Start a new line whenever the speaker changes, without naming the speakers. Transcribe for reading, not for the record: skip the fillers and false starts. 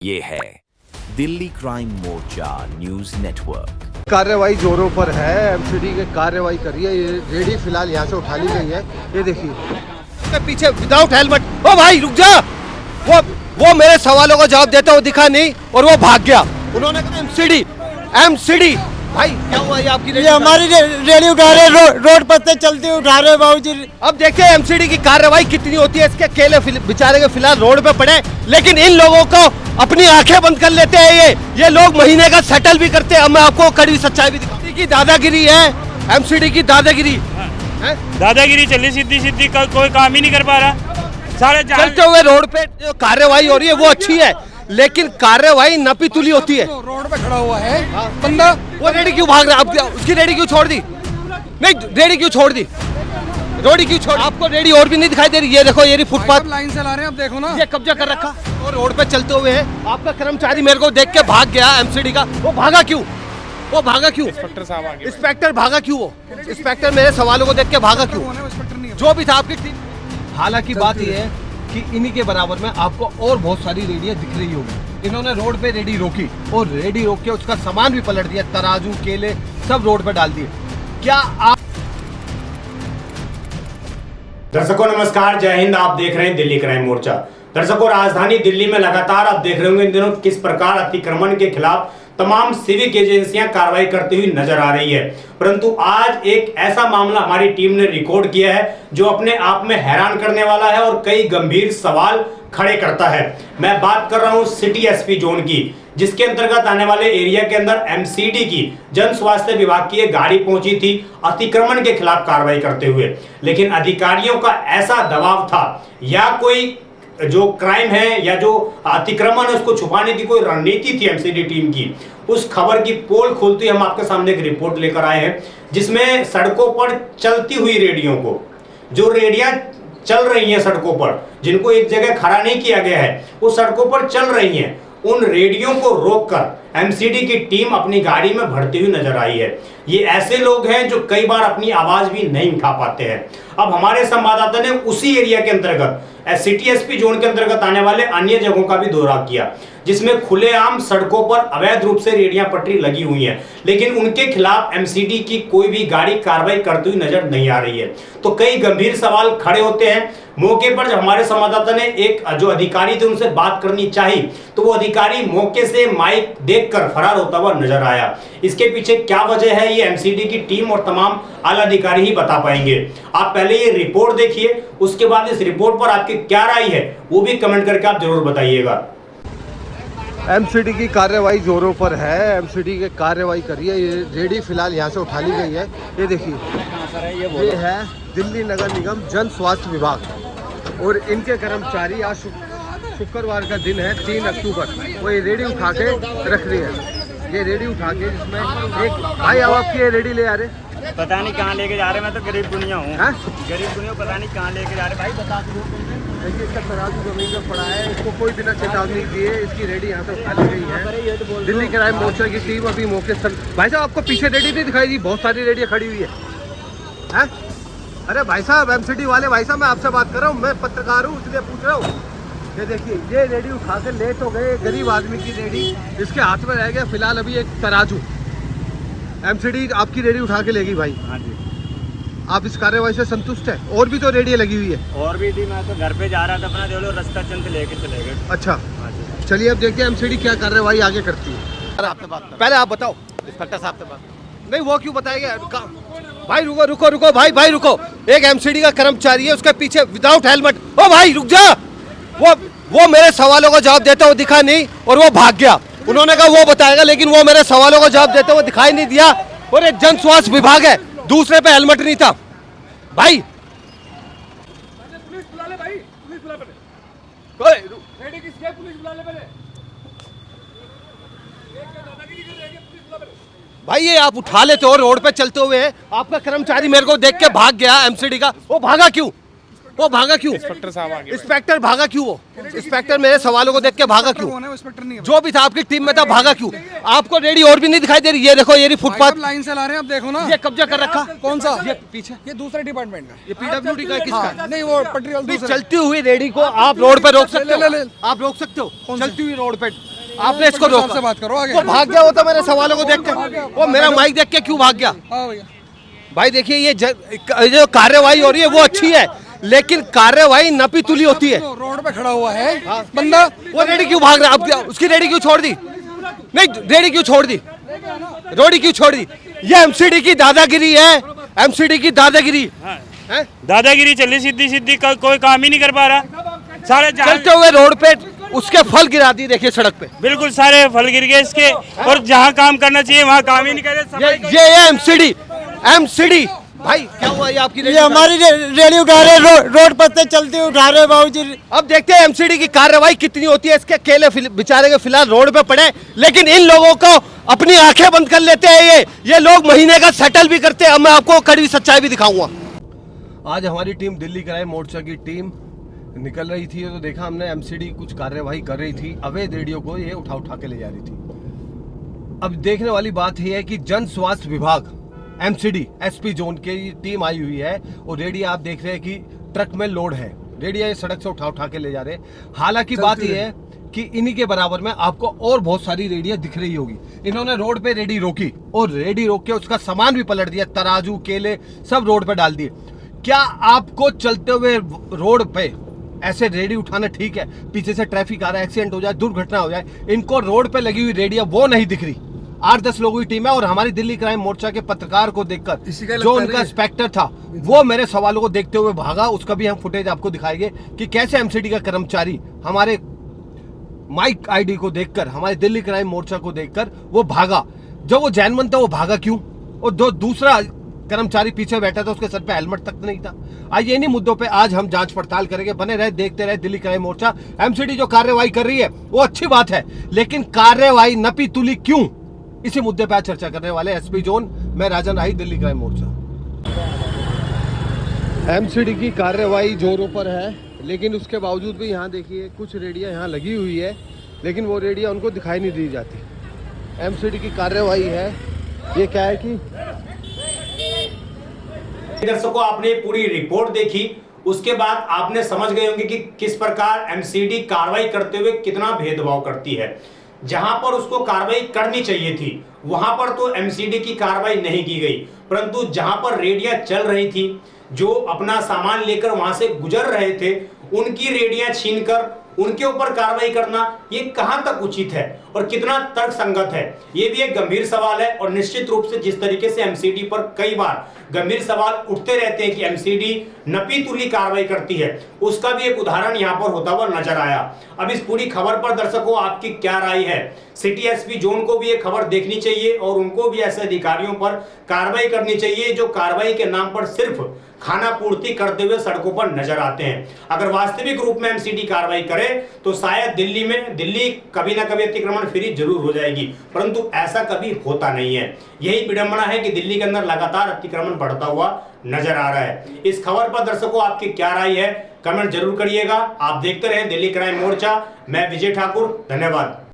ये है दिल्ली क्राइम मोर्चा news network.
कार्रवाई जोरों पर है। एमसीडी के कार्रवाई करी है। ये रेडी फिलहाल यहाँ से उठा ली गई है। ये देखिए पीछे विदाउट हेलमेट। ओ भाई रुक जा। वो मेरे सवालों का जवाब देता हुआ दिखा नहीं और वो भाग गया। उन्होंने कहा एमसीडी भाई क्या हुआ? ये आपकी
ये हमारी रेडी उठा रहे, रोड पर से चलते उठा रहे बाबूजी।
अब देखिए एमसीडी की कार्रवाई कितनी होती है। इसके केले बेचारे के फिलहाल रोड पे पड़े, लेकिन इन लोगों को अपनी आंखें बंद कर लेते हैं। ये लोग महीने का सेटल भी करते हैं। अब मैं आपको कड़वी सच्चाई भी दिखाती की दादागिरी है। एमसीडी की दादागिरी है।
दादागिरी चली सीधी कोई काम ही नहीं कर पा रहा। सारे
चलते हुए रोड पे जो कार्रवाई हो रही है वो अच्छी है, लेकिन कार्रवाई नपी तुली होती है।
रोड पे खड़ा हुआ है बंदा,
वो रेडी क्यों भाग रहा है? उसकी रेडी क्यों छोड़ दी? नहीं रेडी क्यों छोड़ दी? रोडी क्यों छोड़? आपको रेडी और भी नहीं दिखाई दे रही? ये देखो ये फुटपाथ
लाइन से ला रहे हैं। अब देखो ना,
ये कब्जा कर रखा और रोड पे चलते हुए है। आपका कर्मचारी मेरे को देख के भाग गया एमसीडी का। वो भागा क्यों? इंस्पेक्टर साहब आगे। इंस्पेक्टर भागा क्यों? वो इंस्पेक्टर मेरे सवालों को देख के भागा क्यों? जो भी था आपकी टीम। हालांकि बात यह है कि इन्हीं के बराबर में आपको और बहुत सारी रेडियां दिख रही होगी। इन्होंने रोड पे रेडी रोकी और रेडी रोक के उसका सामान भी पलट दिया। तराजू केले सब रोड पे डाल दिए। क्या आप
दर्शकों नमस्कार, जय हिंद। आप देख रहे हैं दिल्ली क्राइम मोर्चा। दर्शकों राजधानी दिल्ली में लगातार आप देख रहे होंगे इन दिनों किस प्रकार अतिक्रमण के खिलाफ तमाम सिविक एजेंसियां कार्रवाई करती हुई नजर आ रही है। परंतु आज एक ऐसा मामला हमारी टीम ने रिकॉर्ड किया है जो अपने आप में हैरान करने वाला है और कई गंभीर सवाल खड़े करता है। मैं बात कर रहा हूं सिटी एसपी जोन की, जिसके अंतर्गत आने वाले एरिया के अंदर एमसीडी की जन स्वास्थ्य विभाग की एक गाड़ी पहुंची थी अतिक्रमण के खिलाफ कार्रवाई करते हुए। लेकिन अधिकारियों का ऐसा दबाव था या कोई जो क्राइम है या जो अतिक्रमण है उसको छुपाने की कोई रणनीति थी एमसीडी टीम की। उस खबर की पोल खोलते हम आपके सामने एक रिपोर्ट लेकर आए हैं, जिसमें सड़कों पर चलती हुई रेडियो को, जो रेडियां चल रही हैं सड़कों पर, जिनको एक जगह खड़ा नहीं किया गया है, वो सड़कों पर चल रही हैं, उन रेडियो को रोककर एमसीडी की टीम अपनी गाड़ी में भरती हुई नजर आई है। ये ऐसे लोग हैं जो कई बार अपनी आवाज भी नहीं उठा पाते हैं। अब हमारे संवाददाता ने उसी एरिया के अंतर्गत सिटी एसपी जोन के अंतर्गत आने वाले अन्य जगहों का भी दौरा किया, जिसमें खुलेआम सड़कों पर अवैध रूप से रेडियां पटरी लगी हुई हैं, लेकिन उनके खिलाफ एमसीडी की कोई भी गाड़ी कार्रवाई करती हुई नजर नहीं आ रही है। तो कई गंभीर सवाल खड़े होते हैं। मौके पर जब हमारे संवाददाता ने एक जो अधिकारी थे उनसे बात करनी चाहिए, तो वो अधिकारी मौके से माइक देखकर फरार होता हुआ नजर आया। इसके पीछे क्या वजह है ये एमसीडी की टीम और तमाम आला अधिकारी ही बता पाएंगे। आप पहले ये रिपोर्ट देखिए, उसके बाद इस रिपोर्ट पर आपकी क्या राय है वो भी कमेंट करके आप जरूर बताइएगा। एमसीडी की कार्रवाई जोरों पर है। एमसीडी के कार्रवाई करी है। ये रेडी फिलहाल यहाँ से उठा ली गई है। ये देखिए ये है दिल्ली नगर निगम जन स्वास्थ्य विभाग और इनके कर्मचारी आज शुक्रवार का दिन है 3 अक्टूबर। वो ये रेडी उठा के रख रही है। ये रेडी उठा के जिसमें एक भाई अब आपकी ये रेडी ले आ रहे,
पता नहीं कहाँ लेके जा रहे। मैं तो गरीब दुनिया हूँ। गरीब दुनिया पता नहीं कहाँ लेके जा रहे। भाई बता दो।
देखिए इसका तराजू जमीन में पड़ा है। इसको कोई बिना चेतावनी दिए इसकी रेडी यहाँ से उठा ली गई है। दिल्ली क्राइम मोर्चा की टीम अभी मौके पर। भाई साहब आपको पीछे रेडी नहीं दिखाई दी? बहुत सारी रेडियाँ खड़ी हुई है। अरे भाई साहब एमसीडी वाले भाई साहब, मैं आपसे बात कर रहा हूँ। मैं पत्रकार हूँ इसलिए पूछ रहा हूँ। ये देखिए ये रेडी उठा के ले तो गए गरीब आदमी की रेडी, इसके हाथ में रह गया फिलहाल अभी एक तराजू। एमसीडी आपकी रेडी उठा के लेगी भाई।
हाँ जी।
आप इस कार्यवाही से संतुष्ट है? और भी तो रेडियाँ लगी हुई है।
और भी थी, मैं तो घर पे जा रहा था अपना, जो रास्ता चंद लेके चले गए।
अच्छा
हाँ जी।
चलिए अब देखते हैं एमसीडी क्या कार्रवाई आगे करती है। आपसे बात पहले आप बताओ इंस्पेक्टर साहब से बात नहीं, वो क्यों बताएगा? भाई रुको भाई रुको। एक एमसीडी का कर्मचारी है, उसके पीछे विदाउट हेलमेट। ओ भाई रुक जा। वो मेरे सवालों का जवाब देता हुआ दिखा नहीं और वो भाग गया। उन्होंने कहा वो बताएगा, लेकिन वो मेरे सवालों का जवाब देते हुए दिखाई नहीं दिया। और एक जन स्वास्थ्य विभाग है, दूसरे पे हेलमेट नहीं था। भाई पुलिस बुला ले भाई, पुलिस बुला पहले। रेडी किसके? पुलिस बुला ले पहले। भाई ये आप उठा लेते हो रोड पे चलते हुए। आपका कर्मचारी मेरे को देख के भाग गया एमसीडी का। वो भागा क्यों? वो भागा क्यों?
इंस्पेक्टर साहब आगे
इंस्पेक्टर भागा क्यों? वो इंस्पेक्टर मेरे सवालों को देख के भागा क्यों?
इंस्पेक्टर नहीं है।
जो भी था आपकी टीम में था, भागा क्यों? आपको रेडी और भी नहीं दिखाई दे रही? ये देखो, ये फुटपाथ
लाइन से ला रहे हैं, अब देखो ना।
ये कब्जा कर रखा।
कौन सा?
ये पीछे,
ये दूसरे डिपार्टमेंट का।
ये पीडब्ल्यूडी का किसका?
नहीं, वो पटरी वाला
भी
दूसरा।
चलती हुई रेडी को आप रोड पे रोक सकते
ले, ले, ले।
हो? आप रोक सकते हो
कौन सी?
चलती हुई रोड पे? आपने इसको
पटरी साहब
रोका।
से बात करो आगे।
वो भाग गया, वो तो मेरे सवालों को देख के, वो मेरा माइक देख के क्यों भाग गया?
हाँ भैया।
भाई देखिए, ये जो कार्यवाही हो रही है वो अच्छी है, लेकिन कार्यवाही नपी तुली होती है।
रोड पे खड़ा हुआ है बंदा,
वो रेडी क्यों भाग रहा है? अब उसकी रेडी क्यों छोड़ दी? नहीं, रेडी क्यों छोड़ दी? रोडी क्यों छोड़ दी? ये एमसीडी की दादागिरी है, एमसीडी की दादागिरी है।
दादागिरी चली सीधी सीधी, कोई काम ही नहीं कर पा रहा। सारे
चलते हुए रोड पे उसके फल गिरा दी, देखिए सड़क पे
बिल्कुल सारे फल गिर गए इसके, और जहाँ काम करना चाहिए वहाँ काम ही नहीं कर रहे।
ये एमसीडी भाई क्या हुआ? ये आपकी
ये हमारी रेडी उठा रहे, रोड पर से चलती उठा रहे बाबूजी।
अब देखते हैं एमसीडी की कार्रवाई कितनी होती है। इसके केले बेचारे के फिलहाल रोड पे पड़े, लेकिन इन लोगों को अपनी आंखें बंद कर लेते हैं। ये लोग महीने का सेटल भी करते हैं। अब मैं आपको कड़वी सच्चाई भी दिखाऊंगा। आज हमारी टीम, दिल्ली क्राइम मोर्चा की टीम निकल रही थी, तो देखा हमने एमसीडी कुछ कार्यवाही कर रही थी। अवैध रेडियो को ये उठा के ले जा रही थी। अब देखने वाली बात यह है कि जन स्वास्थ्य विभाग, एमसीडी, एसपी जोन की टीम आई हुई है, और रेडियो आप देख रहे हैं कि ट्रक में लोड है। रेडियो ये सड़क से उठा के ले जा रहे हैं। हालांकि बात यह है कि इन्हीं के बराबर में आपको और बहुत सारी रेडियो दिख रही होगी। इन्होंने रोड पे रेडी रोकी, और रेडी रोक के उसका सामान भी पलट दिया, तराजू, केले सब रोड पे डाल दिए। क्या आपको चलते हुए रोड पे ऐसे रेडी उठाना ठीक है? पीछे से ट्रैफिक आ रहा है, एक्सीडेंट हो जाए, दुर्घटना हो जाए, इनको रोड पे लगी हुई रेडियो वो नहीं दिख रही। 8-10 लोगों की टीम है, और हमारी दिल्ली क्राइम मोर्चा के पत्रकार को देखकर जो उनका इंस्पेक्टर था वो मेरे सवालों को देखते हुए भागा। उसका भी हम फुटेज आपको दिखाएंगे कि कैसे एमसीडी का कर्मचारी हमारे माइक आईडी को देखकर, हमारे दिल्ली क्राइम मोर्चा को देखकर वो भागा। जब वो जैनमन था वो भागा क्यों? और दूसरा कर्मचारी पीछे बैठा था, उसके सर पे हेलमेट तक नहीं था। आइए इन्हीं मुद्दों पे आज हम जांच पड़ताल करेंगे। बने रहे, देखते रहे दिल्ली क्राइम मोर्चा। एमसीडी जो कार्रवाई कर रही है वो अच्छी बात है, लेकिन कार्रवाई नपी तुली क्यों? इसी मुद्दे पे आज चर्चा करने वाले। एसपी जोन, मैं राजन राही, दिल्ली क्राइम मोर्चा। एमसीडी की कार्रवाई जोरों पर है, लेकिन उसके बावजूद भी यहाँ देखिए कुछ रेडिया यहाँ लगी हुई है, लेकिन वो रेडिया उनको दिखाई नहीं दी जाती। एमसीडी की कार्रवाई है। ये क्या है कि
दर्शकों, आपने पूरी रिपोर्ट देखी, उसके बाद आपने समझ गए होंगे कि किस प्रकार एमसीडी कार्रवाई करते हुए कितना भेदभाव करती है। जहां पर उसको कार्रवाई करनी चाहिए थी वहां पर तो एमसीडी की कार्रवाई नहीं की गई, परंतु जहां पर रेडिया चल रही थी, जो अपना सामान लेकर वहां से गुजर रहे थे, उनकी रेडिया छीनकर उनके ऊपर कार्रवाई करना, ये कहां तक उचित है और कितना तर्कसंगत है? ये भी एक गंभीर सवाल है। और निश्चित रूप से जिस तरीके से एमसीडी पर कई बार गंभीर सवाल उठते रहते हैं कि एमसीडी नपी तुली कार्रवाई करती है, उसका भी एक उदाहरण यहां पर होता हुआ नजर आया। अब इस पूरी खबर पर दर्शकों आपकी क्या राय है? सिटी एसपी जोन को भी ये खबर देखनी चाहिए और उनको भी ऐसे अधिकारियों पर कार्रवाई करनी चाहिए जो कार्रवाई के नाम पर सिर्फ खाना पूर्ति करते हुए सड़कों पर नजर आते हैं। अगर वास्तविक रूप में एमसीडी कार्रवाई करे तो शायद दिल्ली कभी ना कभी अतिक्रमण फ्री जरूर हो जाएगी, परंतु ऐसा कभी होता नहीं है। यही विडंबना है कि दिल्ली के अंदर लगातार अतिक्रमण बढ़ता हुआ नजर आ रहा है। इस खबर पर दर्शकों आपकी क्या राय है? कमेंट जरूर करिएगा। आप देखते रहे दिल्ली क्राइम मोर्चा। मैं विजय ठाकुर, धन्यवाद।